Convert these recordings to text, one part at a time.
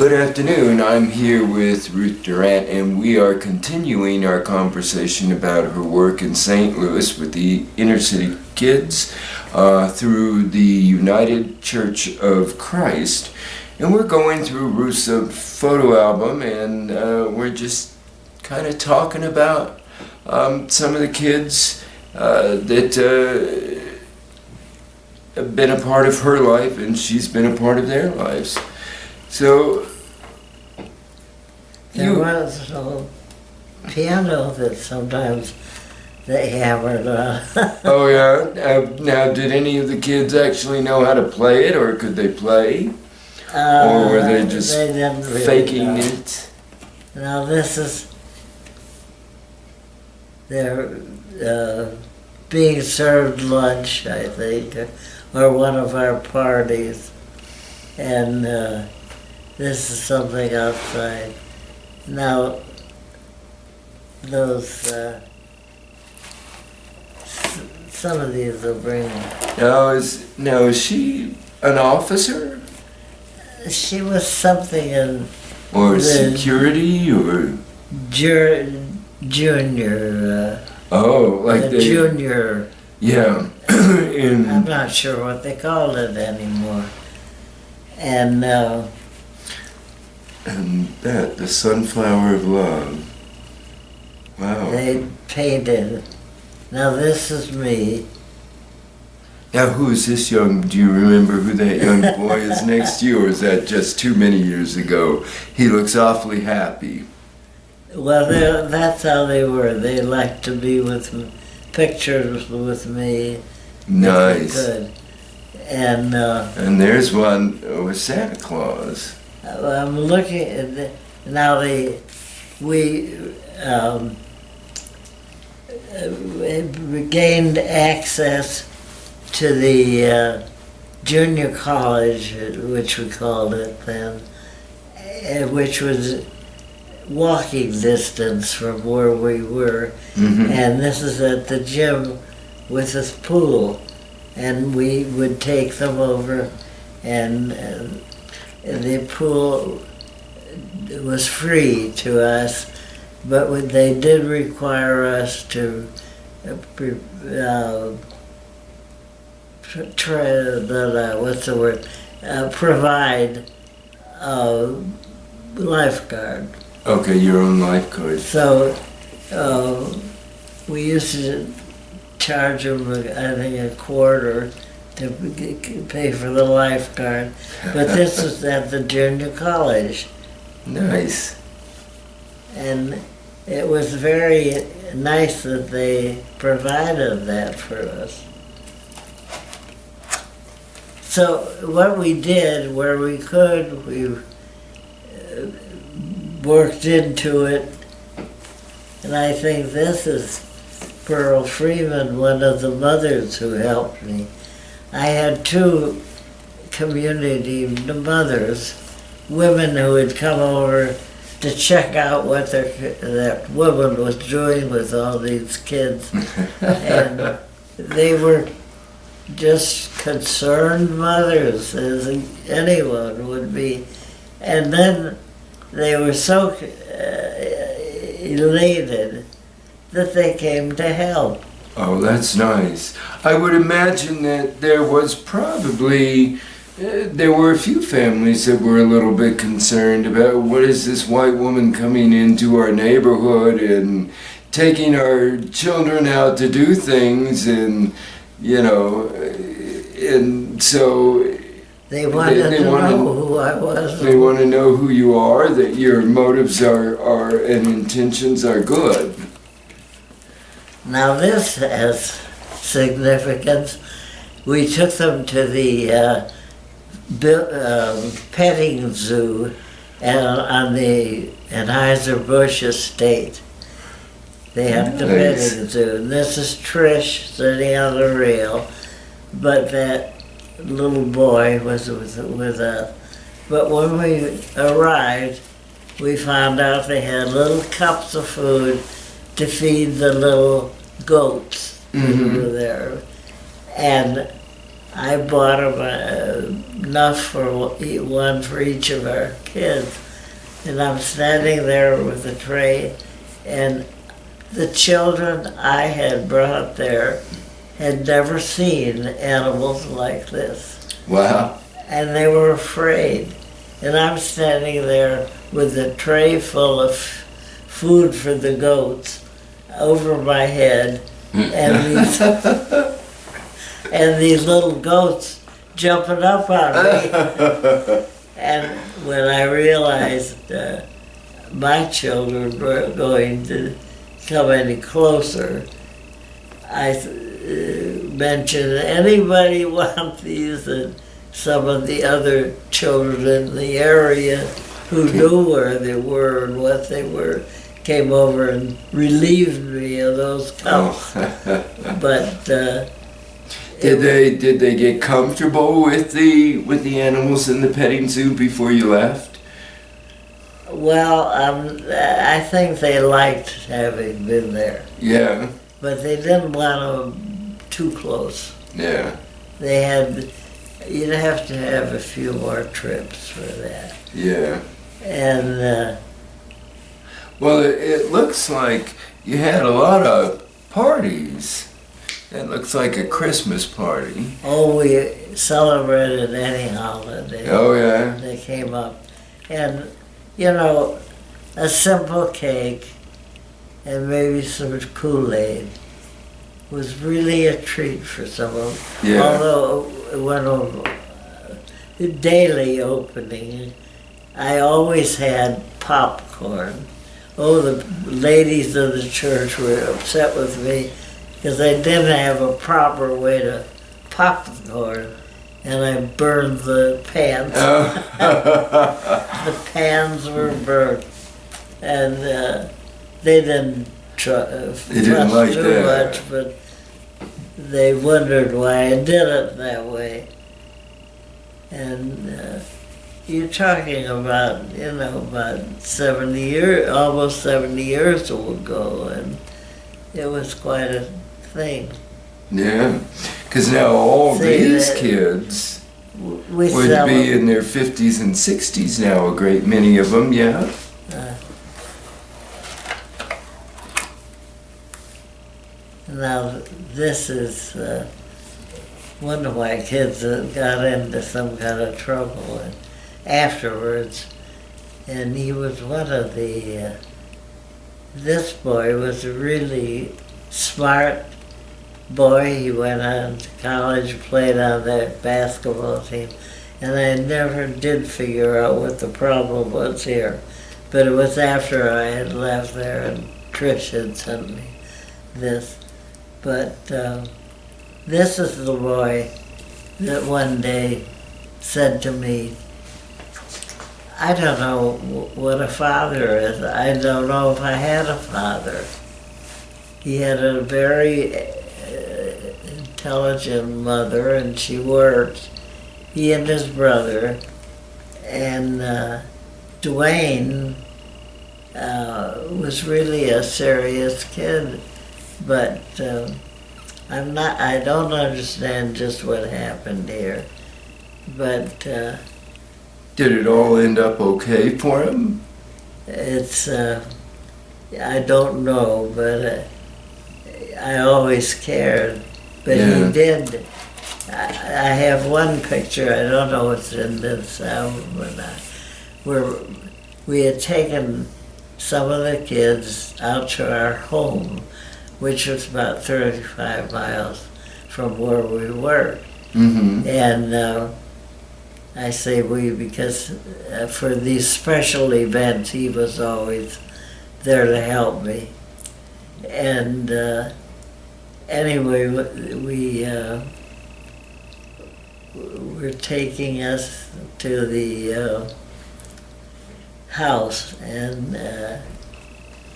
Good afternoon. I'm here with Ruth Durant, and we are continuing our conversation about her work in St. Louis with the inner city kids through the United Church of Christ. And we're going through Ruth's photo album, and we're just kind of talking about some of the kids that have been a part of her life, and she's been a part of their lives. So there was a piano that sometimes they hammered on. Oh yeah. Now, did any of the kids actually know how to play it, or could they play, or were they just didn't really faking know. it? Now this is they're being served lunch, I think, or one of our parties, and this is something outside. Now, those, some of these will bring. Now is she an officer She was something in or the security or? junior, Oh, like the they. junior. Yeah. I'm not sure what they called it anymore. And And that, the sunflower of love. Wow. they painted. Now this is me. Now, who is this young? Do you remember who that young boy is next to you, or is that just too many years ago? He looks awfully happy. Well, that's how they were. They liked to be with pictures with me. Nice. Good. And And there's one with Santa Claus. I'm looking at now. We gained access to the junior college, which we called it then, which was walking distance from where we were. Mm-hmm. And this is at the gym with this pool, and we would take them over, and the pool was free to us, but they did require us to provide a lifeguard. Okay, your own lifeguard. So we used to charge them, I think, a quarter to pay for the lifeguard. But this was at the junior college. Nice. And it was very nice that they provided that for us. So what we did, where we could, we worked into it. And I think this is Pearl Freeman, one of the mothers who helped me. I had two community mothers, women who had come over to check out what that woman was doing with all these kids. And they were just concerned mothers, as anyone would be. And then they were so elated that they came to help. Oh, that's nice. I would imagine that there was probably, there were a few families that were a little bit concerned about what is this white woman coming into our neighborhood and taking our children out to do things, and, you know, and so They wanted to know who I was. They want to know who you are, that your motives are and intentions are good. Now this has significance. We took them to the petting zoo on the Anheuser-Busch estate. They have the Nice. petting zoo. And this is Trish sitting on the rail, but that little boy was with us. But when we arrived, we found out they had little cups of food to feed the little goats who were there. And I bought them enough for one for each of our kids. And I'm standing there with a tray, and the children I had brought there had never seen animals like this. Wow. And they were afraid. And I'm standing there with a tray full of food for the goats over my head, and these little goats jumping up on me. And when I realized my children were going to come any closer, I mentioned, anybody want these? And some of the other children in the area who knew where they were and what they were came over and relieved me of those cups. But did they get comfortable with the animals in the petting zoo before you left? Well, I think they liked having been there. Yeah. But they didn't want them too close. Yeah. You'd have to have a few more trips for that. Yeah. And well, it looks like you had a lot of parties. It looks like a Christmas party. oh, we celebrated any holiday Oh, yeah. that came up. And, you know, a simple cake and maybe some Kool-Aid was really a treat for some of them. Yeah. Although one of the daily opening, I always had popcorn. Oh, the ladies of the church were upset with me because I didn't have a proper way to pop the corn, and I burned the pans. The pans were burnt, and they didn't fuss like too that. much, but they wondered why I did it that way. And you're talking about, about 70 years, almost 70 years ago, and it was quite a thing. Yeah. Because now all See, these kids We would sell be them. in their 50s and 60s now, a great many of them, yeah. Now, this is one of my kids that got into some kind of trouble and afterwards, and he was one of the, this boy was a really smart boy. He went on to college, played on that basketball team, and I never did figure out what the problem was here. But it was after I had left there and Trish had sent me this. But this is the boy that one day said to me, I don't know what a father is. I don't know if I had a father. He had a very intelligent mother, and she worked. He and his brother. And Dwayne was really a serious kid. But I don't understand just what happened here. But Did it all end up okay for him? it's, I don't know, but I always cared. But Yeah. he did. I have one picture, I don't know what's in this album or not, where we had taken some of the kids out to our home, which was about 35 miles from where we were. Mm-hmm. And I say we because for these special events, he was always there to help me. And anyway, we were taking us to the house, and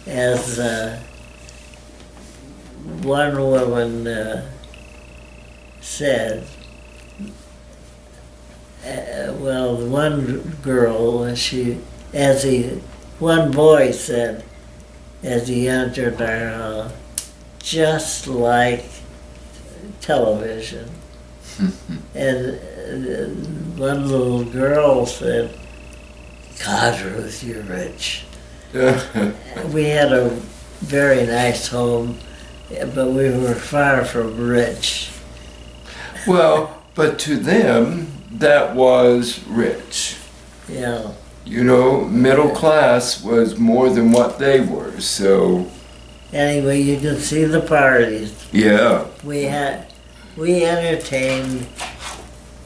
as one woman said, well, one girl, one boy said, as he entered our house, just like television. And one little girl said, "God, Ruth, you're rich." We had a very nice home, but we were far from rich. Well, but to them, that was rich. Yeah. You know, middle class was more than what they were, so Anyway, you can see the parties. yeah. We entertained,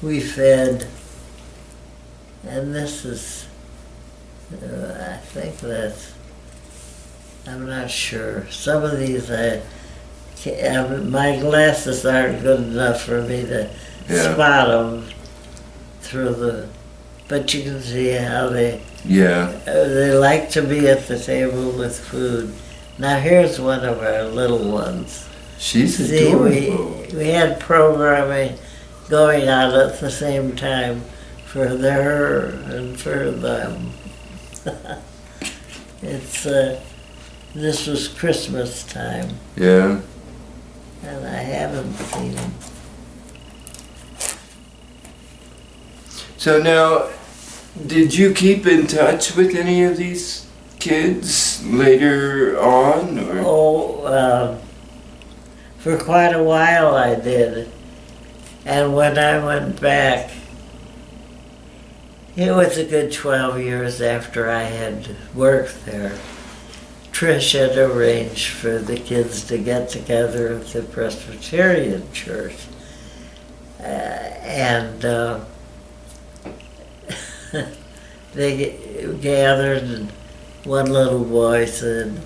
we fed, and this is, I think that's, I'm not sure. Some of these my glasses aren't good enough for me to Yeah. spot them through but you can see how they like to be at the table with food. Now here's one of our little ones. She's See, adorable. we had programming going on at the same time for her and for them. This was Christmas time, Yeah. and I haven't seen them. So now, did you keep in touch with any of these kids later on? Or? For quite a while I did. And when I went back, it was a good 12 years after I had worked there. Trish had arranged for the kids to get together at the Presbyterian church. They gathered, and one little boy said,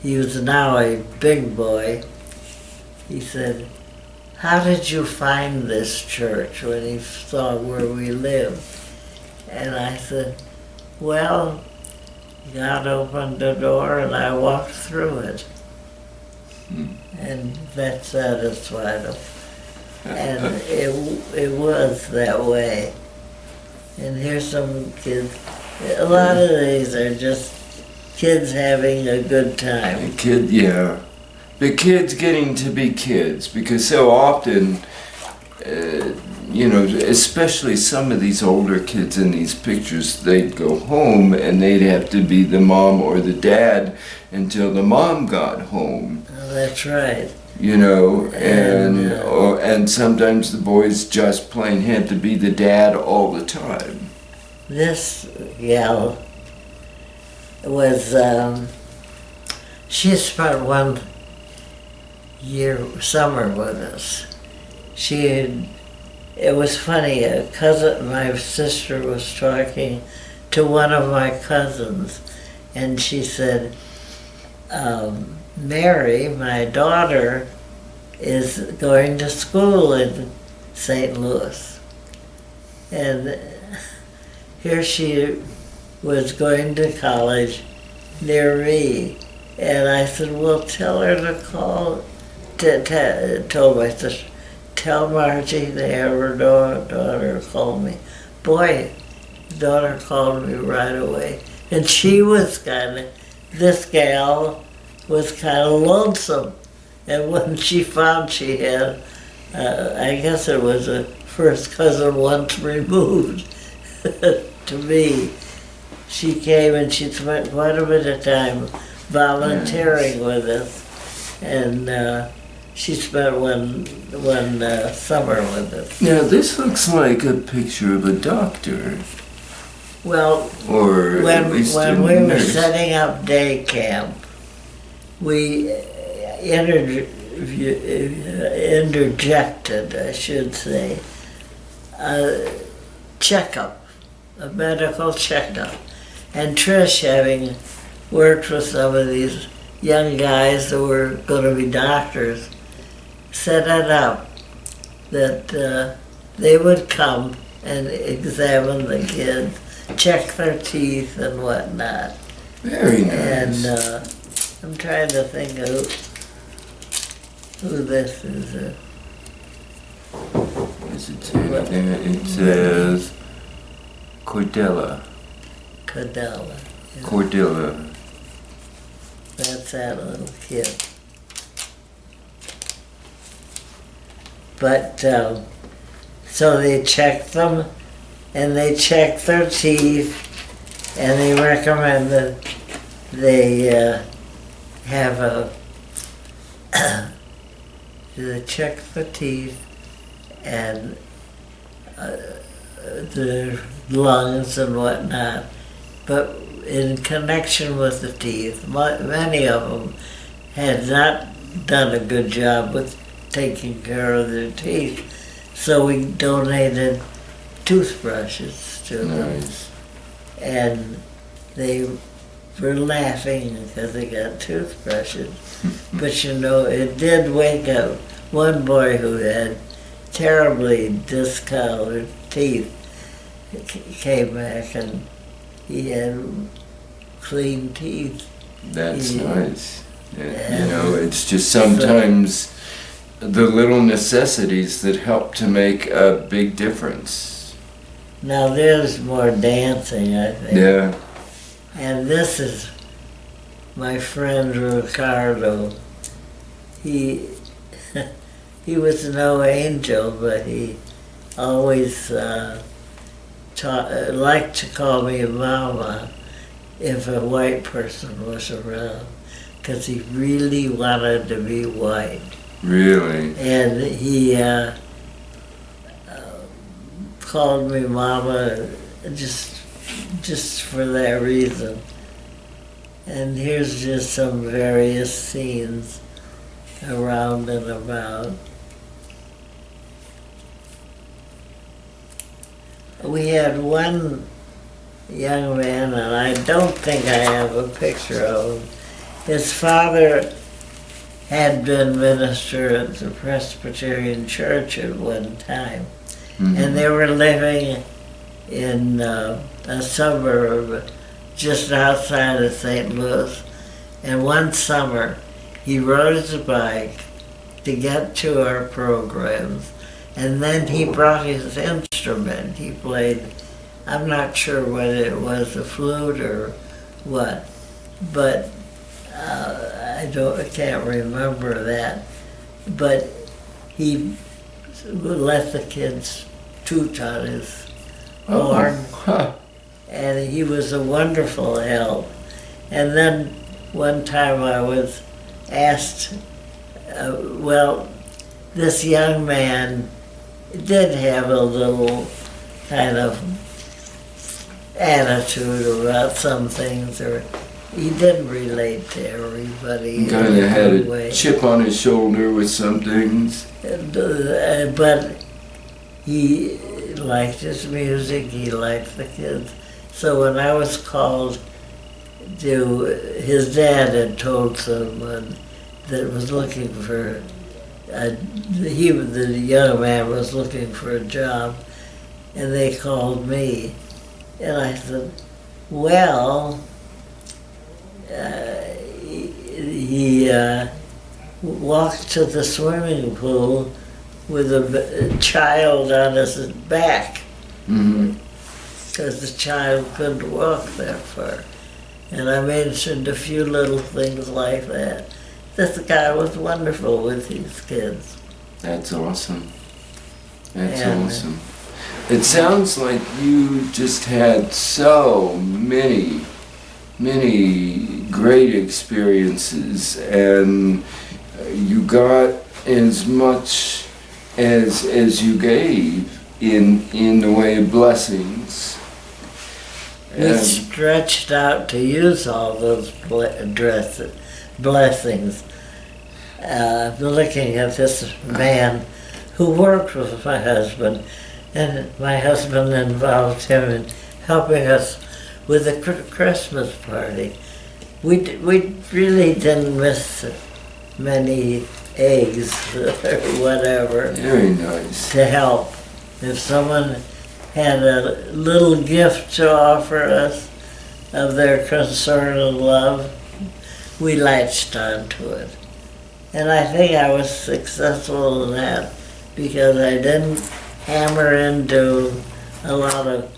he was now a big boy, he said, "How did you find this church?" when he saw where we lived. And I said, "Well, God opened the door and I walked through it." And that satisfied him. And it was that way. And here's some kids. A lot of these are just kids having a good time. The kids getting to be kids, because so often, you know, especially some of these older kids in these pictures, they'd go home and they'd have to be the mom or the dad until the mom got home. Oh, that's right. You know, and sometimes the boys just plain had to be the dad all the time. This gal was, she spent one summer with us. It was funny, my sister was talking to one of my cousins, and she said, "Mary, my daughter, is going to school in St. Louis." And here she was going to college near me. And I said, "Well, tell her to call," told my sister, "Tell Margie to have her daughter call me." Boy, daughter called me right away. And she was this gal was kind of lonesome. And when she found she had, I guess it was a first cousin once removed to me, she came and she spent quite a bit of time volunteering with us. And she spent one summer with us. Now this looks like a picture of a doctor. Well, Or when at least we a were nurse. setting up day camp, we interjected, I should say, a checkup, a medical checkup. And Trish, having worked with some of these young guys that were going to be doctors, set it up that they would come and examine the kids, check their teeth and whatnot. Very nice. And I'm trying to think of who this is. What does it say there? It says Cordella. Cadella. Cordilla. That's that little kid. But So they check them, and they check their teeth, and they recommend that they have a, they check the teeth and the lungs and whatnot. But in connection with the teeth, many of them had not done a good job with taking care of their teeth. So we donated toothbrushes to them. Nice. And they were laughing because they got toothbrushes. But you know, it did wake up one boy who had terribly discolored teeth. Came back and he had clean teeth. That's nice. Yeah, you know, it's just sometimes the little necessities that help to make a big difference. Now there's more dancing, I think. Yeah. And this is my friend Ricardo. He he was no angel, but he always liked to call me Mama if a white person was around, because he really wanted to be white. Really? And he called me Mama just for that reason. And here's just some various scenes around and about. We had one young man, and I don't think I have a picture of him. His father had been minister at the Presbyterian Church at one time. Mm-hmm. And they were living in a suburb just outside of St. Louis. And one summer, he rode his bike to get to our programs, and then he brought his instrument. He played, I'm not sure whether it was a flute or what, but I can't remember that. But he let the kids toot on his horn, and he was a wonderful help. And then one time I was asked, this young man did have a little kind of attitude about some things, or he didn't relate to everybody. He kind of had a chip on his shoulder with some things. But he liked his music, he liked the kids. So when I was called to, his dad had told someone that was looking for, the young man was looking for a job, and they called me. And I said, well, he walked to the swimming pool with a child on his back, because the child couldn't walk that far. And I mentioned a few little things like that. This guy was wonderful with these kids. That's awesome. That's awesome. It sounds like you just had so many great experiences, and you got as much as you gave in the way of blessings. We stretched out to use all those blessings. Looking at this man who worked with my husband, and my husband involved him in helping us with the Christmas party. We really didn't miss many eggs or whatever. Very nice. To help. If someone had a little gift to offer us of their concern and love, we latched onto it. And I think I was successful in that, because I didn't hammer into a lot of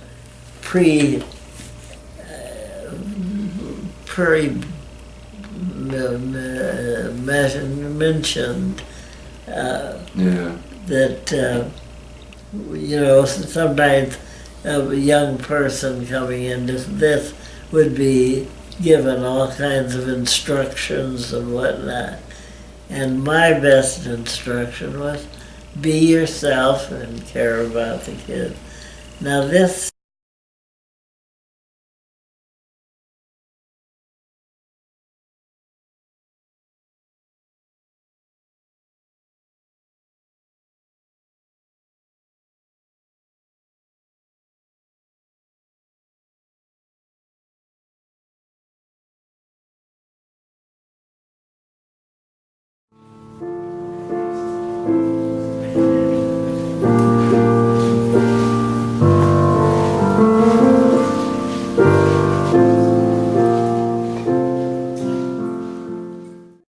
mentioned that you know, sometimes a young person coming into this would be given all kinds of instructions and whatnot. And my best instruction was be yourself and care about the kids. Now this